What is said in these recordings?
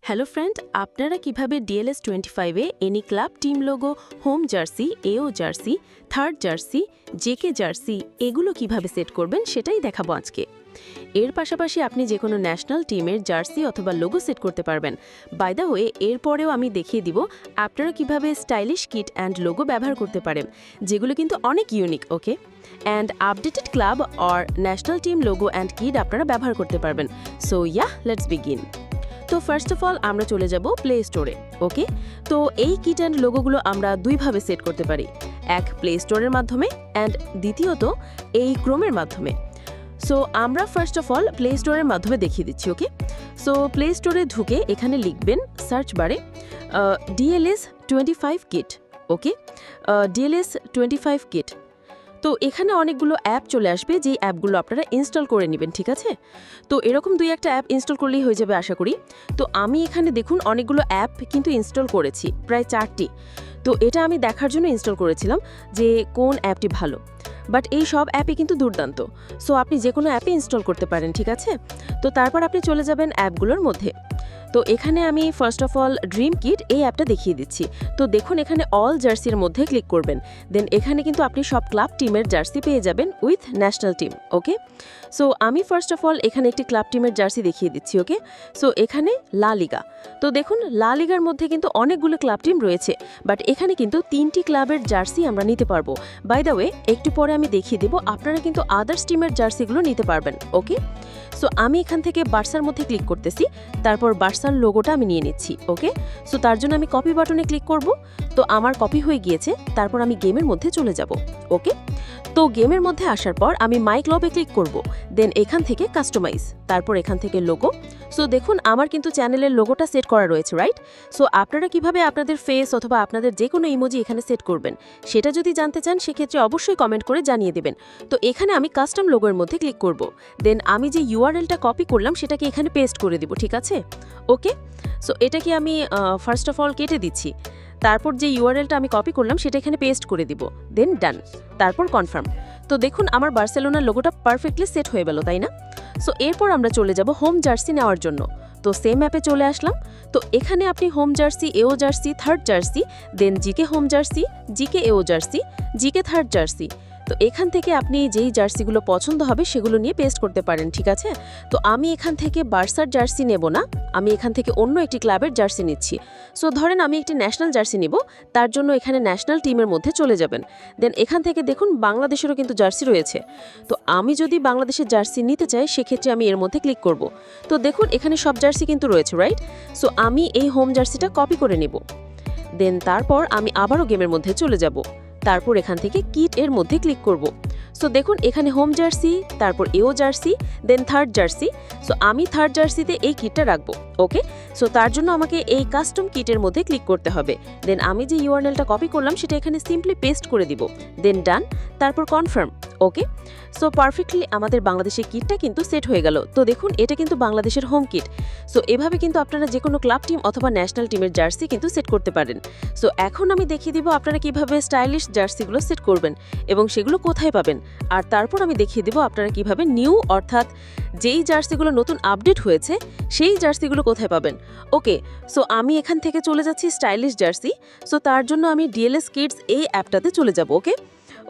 Hello friend, আপনারা কিভাবে DLS 25-এ any club team logo, home jersey, away jersey, third jersey, GK jersey এগুলো কিভাবে সেট করবেন সেটাই দেখাবো আজকে। এর পাশাপাশি আপনি যে কোনো ন্যাশনাল টিমের জার্সি অথবা লোগো সেট করতে পারবেন। বাই দ্য ওয়ে, এরপরেও আমি দেখিয়ে দিব আপনারা কিভাবে স্টাইলিশ কিট অ্যান্ড লোগো ব্যবহার করতে পারেন, যেগুলো কিন্তু অনেক unique. Okay, and updated club or national team logo and kit আপনারা ব্যবহার করতে পারবেন। So let's begin. তো ফার্স্ট অফ অল আমরা চলে যাব প্লে স্টোরে। ওকে, তো এই কিট অ্যান্ড লোগোগুলো আমরা দুইভাবে সেট করতে পারি, এক প্লে স্টোরের মাধ্যমে অ্যান্ড দ্বিতীয়ত এই ক্রোমের মাধ্যমে। সো আমরা ফার্স্ট অফ অল প্লে স্টোরের মাধ্যমে দেখিয়ে দিচ্ছি। ওকে, সো প্লে স্টোরে ঢুকে এখানে লিখবেন সার্চ বারে ডিএলএস 25 কিট। ওকে, ডিএলএস 25 কিট। তো এখানে অনেকগুলো অ্যাপ চলে আসবে, যেই অ্যাপগুলো আপনারা ইনস্টল করে নেবেন। ঠিক আছে, তো এরকম দুই একটা অ্যাপ ইনস্টল করলেই হয়ে যাবে আশা করি। তো আমি এখানে দেখুন অনেকগুলো অ্যাপ কিন্তু ইনস্টল করেছি, প্রায় 4টি। তো এটা আমি দেখার জন্য ইনস্টল করেছিলাম যে কোন অ্যাপটি ভালো, বাট এই সব অ্যাপই কিন্তু দুর্দান্ত। সো আপনি যে কোনো অ্যাপে ইনস্টল করতে পারেন। ঠিক আছে, তো তারপর আপনি চলে যাবেন অ্যাপগুলোর মধ্যে। তো এখানে আমি first of all dream kit এই অ্যাপটা দেখিয়ে দিচ্ছি। তো দেখুন এখানে অল জার্সির মধ্যে ক্লিক করবেন, দেন এখানে কিন্তু আপনি সব ক্লাব টিমের জার্সি পেয়ে যাবেন with national team. Okay, so আমি ফার্স্ট অফ অল এখানে একটি ক্লাব টিমের জার্সি দেখিয়ে দিচ্ছি। ওকে, সো এখানে লা লিগা। তো দেখুন লা লিগার মধ্যে কিন্তু অনেকগুলো ক্লাব টিম রয়েছে, বাট এখানে কিন্তু 3টি ক্লাবের জার্সি আমরা নিতে পারবো। বাই দ্য ওয়ে, একটু পরে আমি দেখিয়ে দেবো আপনারা কিন্তু আদার্স টিমের জার্সিগুলো নিতে পারবেন। ওকে, সো আমি এখান থেকে বার্সার মধ্যে ক্লিক করতেছি, তারপর বার্সার লোগোটা আমি নিয়ে নিচ্ছি। ওকে, সো তার জন্য আমি কপি বাটনে ক্লিক করব। তো আমার কপি হয়ে গিয়েছে, তারপর আমি গেমের মধ্যে চলে যাব। ওকে, তো গেমের মধ্যে আসার পর আমি মাই ক্লাবে ক্লিক করব, দেন এখান থেকে কাস্টমাইজ, তারপর এখান থেকে লোগো। সো দেখুন আমার কিন্তু চ্যানেলের লোগোটা সেট করা রয়েছে, রাইট? সো আপনারা কিভাবে আপনাদের ফেস অথবা আপনাদের যে কোনো ইমোজি এখানে সেট করবেন সেটা যদি জানতে চান সেক্ষেত্রে অবশ্যই কমেন্ট করে জানিয়ে দেবেন। তো এখানে আমি কাস্টম লোগোর মধ্যে ক্লিক করব, দেন আমি যে ইউআরএলটা কপি করলাম সেটাকে এখানে পেস্ট করে দিব। ঠিক আছে, ওকে, সো এটাকে আমি ফার্স্ট অফ অল কেটে দিচ্ছি, তারপর যে ইউআরএলটা আমি কপি করলাম সেটা এখানে পেস্ট করে দিব, দেন ডান, তারপর কনফার্ম। তো দেখুন আমার বার্সেলোনার লোগোটা পারফেক্টলি সেট হয়ে গেল, তাই না? সো এরপর আমরা চলে যাব হোম জার্সি নেওয়ার জন্য। তো সেম অ্যাপে চলে আসলাম। তো এখানে আপনি home jersey, away jersey, third jersey, দেন জিকে হোম জার্সি, জিকে এও জার্সি, জিকে থার্ড জার্সি। তো এখান থেকে আপনি যেই জার্সিগুলো পছন্দ হবে সেগুলো নিয়ে পেস্ট করতে পারেন। ঠিক আছে, তো আমি এখান থেকে বার্সার জার্সি নেব না, আমি এখান থেকে অন্য একটি ক্লাবের জার্সি নিচ্ছি। সো ধরেন আমি একটি ন্যাশনাল জার্সি নিব, তার জন্য এখানে ন্যাশনাল টিমের মধ্যে চলে যাবেন। দেন এখান থেকে দেখুন বাংলাদেশেরও কিন্তু জার্সি রয়েছে। তো আমি যদি বাংলাদেশের জার্সি নিতে চাই সেক্ষেত্রে আমি এর মধ্যে ক্লিক করব। তো দেখুন এখানে সব জার্সি কিন্তু রয়েছে, রাইট? সো আমি এই হোম জার্সিটা কপি করে নেব, দেন তারপর আমি আবারও গেমের মধ্যে চলে যাব, তারপর এখান থেকে কিট এর মধ্যে ক্লিক করব। সো দেখুন এখানে হোম জার্সি, তারপর এও জার্সি, দেন থার্ড জার্সি। সো আমি থার্ড জার্সিতে এই কিটটা রাখবো। ওকে, সো তার জন্য আমাকে এই কাস্টম কিটের মধ্যে ক্লিক করতে হবে, দেন আমি যে ইউআরএলটা কপি করলাম সেটা এখানে সিম্পলি পেস্ট করে দিব, দেন ডান, তারপর কনফার্ম। ওকে, সো পারফেক্টলি আমাদের বাংলাদেশের কিটটা কিন্তু সেট হয়ে গেল। তো দেখুন এটা কিন্তু বাংলাদেশের হোম কিট। সো এভাবে কিন্তু আপনারা যে কোনো ক্লাব টিম অথবা ন্যাশনাল টিমের জার্সি কিন্তু সেট করতে পারেন। সো এখন আমি দেখিয়ে দিব আপনারা কিভাবে স্টাইলিশ জার্সিগুলো সেট করবেন এবং সেগুলো কোথায় পাবেন, আর তারপর আমি দেখিয়ে দিব আপনারা কিভাবে নিউ অর্থাৎ যেই জার্সিগুলো নতুন আপডেট হয়েছে সেই জার্সিগুলো কোথায় পাবেন। ওকে, সো আমি এখান থেকে চলে যাচ্ছি স্টাইলিশ জার্সি। সো তার জন্য আমি ডিএলএস কিডস এই অ্যাপটাতে চলে যাব। ওকে,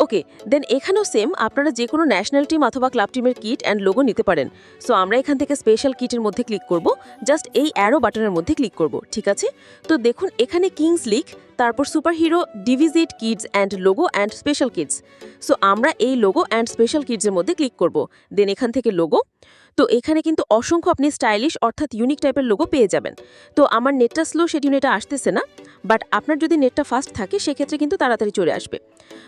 ওকে, দেন এখানেও সেম আপনারা যে কোনো ন্যাশনাল টিম অথবা ক্লাব টিমের কিট অ্যান্ড লোগো নিতে পারেন। সো আমরা এখান থেকে স্পেশাল কিটের মধ্যে ক্লিক করব, জাস্ট এই অ্যারো বাটনের মধ্যে ক্লিক করব। ঠিক আছে, তো দেখুন এখানে কিংস লিগ, তারপর সুপার হিরো, ডিভিজিট, kids and logo and special kids. So আমরা এই লোগো অ্যান্ড স্পেশাল কিডসের মধ্যে ক্লিক করব, দেন এখান থেকে লোগো। তো এখানে কিন্তু অসংখ্য আপনি স্টাইলিশ অর্থাৎ ইউনিক টাইপের লোগো পেয়ে যাবেন। তো আমার নেটটা স্লো সেজন্য এটা আসতেছে না, বাট আপনার যদি নেটটা ফাস্ট থাকে সেক্ষেত্রে কিন্তু তাড়াতাড়ি চলে আসবে।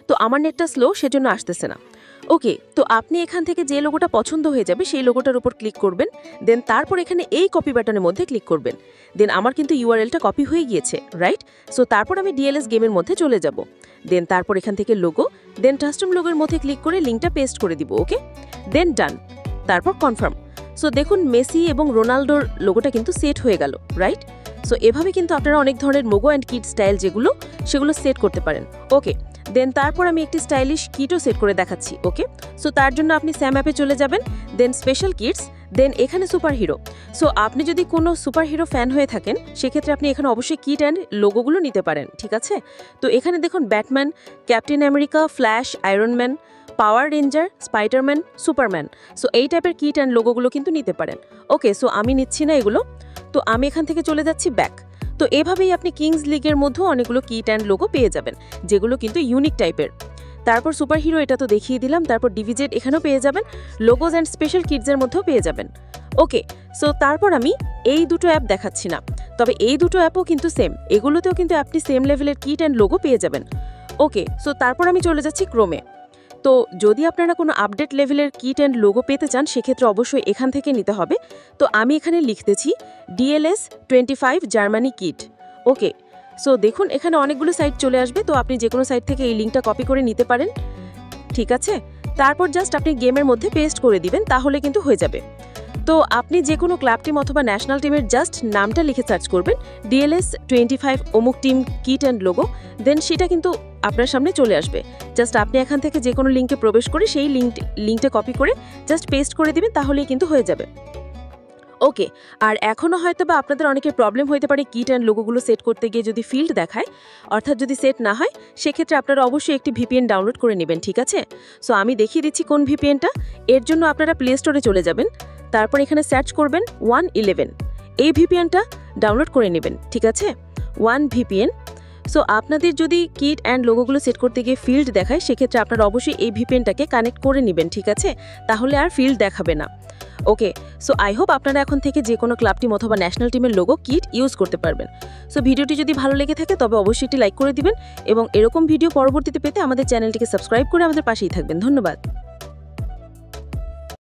তো আমার নেটটা স্লো সেজন্য আসতেছে না। ওকে, তো আপনি এখান থেকে যে লোগোটা পছন্দ হয়ে যাবে সেই লোগোটার উপর ক্লিক করবেন, দেন তারপর এখানে এই কপি বাটনের মধ্যে ক্লিক করবেন। দেন আমার কিন্তু ইউআরএলটা কপি হয়ে গিয়েছে, রাইট? সো তারপর আমি ডিএলএস গেমের মধ্যে চলে যাব, দেন তারপর এখান থেকে লোগো, দেন কাস্টম লোগোর মধ্যে ক্লিক করে লিঙ্কটা পেস্ট করে দিব। ওকে, দেন ডান, তারপর কনফার্ম। সো দেখুন মেসি এবং রোনাল্ডোর লোগোটা কিন্তু সেট হয়ে গেল, রাইট? সো এভাবে কিন্তু আপনারা অনেক ধরনের লোগো অ্যান্ড কিট স্টাইল যেগুলো সেগুলো সেট করতে পারেন। ওকে, দেন তারপর আমি একটি স্টাইলিশ কিটও সেট করে দেখাচ্ছি। ওকে, সো তার জন্য আপনি স্যাম অ্যাপে চলে যাবেন, দেন স্পেশাল কিটস, দেন এখানে সুপার হিরো। সো আপনি যদি কোনো সুপার হিরো ফ্যান হয়ে থাকেন সেক্ষেত্রে আপনি এখানে অবশ্যই কিট অ্যান্ড লোগোগুলো নিতে পারেন, ঠিক আছে? তো এখানে দেখুন Batman, captain America, flash, iron man, পাওয়ার রেঞ্জার, স্পাইডারম্যান, সুপারম্যান। সো এই টাইপের কিট অ্যান্ড লোগোগুলো কিন্তু নিতে পারেন। ওকে, সো আমি নিচ্ছি না এগুলো, তো আমি এখান থেকে চলে যাচ্ছি ব্যাক। তো এভাবেই আপনি কিংস লিগের মধ্যেও অনেকগুলো কিট অ্যান্ড লোগো পেয়ে যাবেন, যেগুলো কিন্তু ইউনিক টাইপের। তারপর সুপার হিরো এটা তো দেখিয়ে দিলাম, তারপর ডিভিজেড এখানেও পেয়ে যাবেন, লোগোজ অ্যান্ড স্পেশাল কিটসের মধ্যেও পেয়ে যাবেন। ওকে, সো তারপর আমি এই দুটো অ্যাপ দেখাচ্ছি না, তবে এই দুটো অ্যাপও কিন্তু সেম, এগুলোতেও কিন্তু আপনি সেম লেভেলের কিট অ্যান্ড লোগো পেয়ে যাবেন। ওকে, সো তারপর আমি চলে যাচ্ছি ক্রোমে। তো যদি আপনারা কোনো আপডেট লেভেলের কিট অ্যান্ড লোগো পেতে চান সেক্ষেত্রে অবশ্যই এখান থেকে নিতে হবে। তো আমি এখানে লিখতেছি DLS 25 জার্মানি কিট। ওকে, সো দেখুন এখানে অনেকগুলো সাইট চলে আসবে, তো আপনি যে কোনো সাইট থেকে এই লিঙ্কটা কপি করে নিতে পারেন, ঠিক আছে? তারপর জাস্ট আপনি গেমের মধ্যে পেস্ট করে দিবেন, তাহলে কিন্তু হয়ে যাবে। তো আপনি যে কোনো ক্লাব টিম অথবা ন্যাশনাল টিমের জাস্ট নামটা লিখে সার্চ করবেন, DLS 25 অমুক টিম কিট অ্যান্ড লোগো, দেন সেটা কিন্তু আপনার সামনে চলে আসবে। জাস্ট আপনি এখান থেকে যে কোনো লিঙ্কে প্রবেশ করে সেই লিঙ্কটা কপি করে জাস্ট পেস্ট করে দিবেন, তাহলেই কিন্তু হয়ে যাবে। ওকে, আর এখনও হয়তো বা আপনাদের অনেকের প্রবলেম হতে পারে কিট অ্যান্ড লোগোগুলো সেট করতে গিয়ে যদি ফিল্ড দেখায়, অর্থাৎ যদি সেট না হয়, সেক্ষেত্রে আপনারা অবশ্যই একটি VPN ডাউনলোড করে নেবেন, ঠিক আছে? সো আমি দেখিয়ে দিচ্ছি কোন VPNটা। এর জন্য আপনারা প্লে স্টোরে চলে যাবেন, তারপর এখানে সার্চ করবেন 111, এই VPNটা ডাউনলোড করে নেবেন, ঠিক আছে? 1VPN। সো আপনাদের যদি কিট অ্যান্ড লোগোগুলো সেট করতে গিয়ে ফিল্ড দেখায় সেক্ষেত্রে আপনারা অবশ্যই এই VPNটাকে কানেক্ট করে নেবেন, ঠিক আছে? তাহলে আর ফিল্ড দেখাবে না। ওকে, সো আই হোপ আপনারা এখন থেকে যে কোনো ক্লাব টিম অথবা ন্যাশনাল টিমের লোগো কিট ইউজ করতে পারবেন। সো ভিডিওটি যদি ভালো লেগে থাকে তবে অবশ্যই একটি লাইক করে দিবেন এবং এরকম ভিডিও পরবর্তীতে পেতে আমাদের চ্যানেলটিকে সাবস্ক্রাইব করে আমাদের পাশেই থাকবেন। ধন্যবাদ।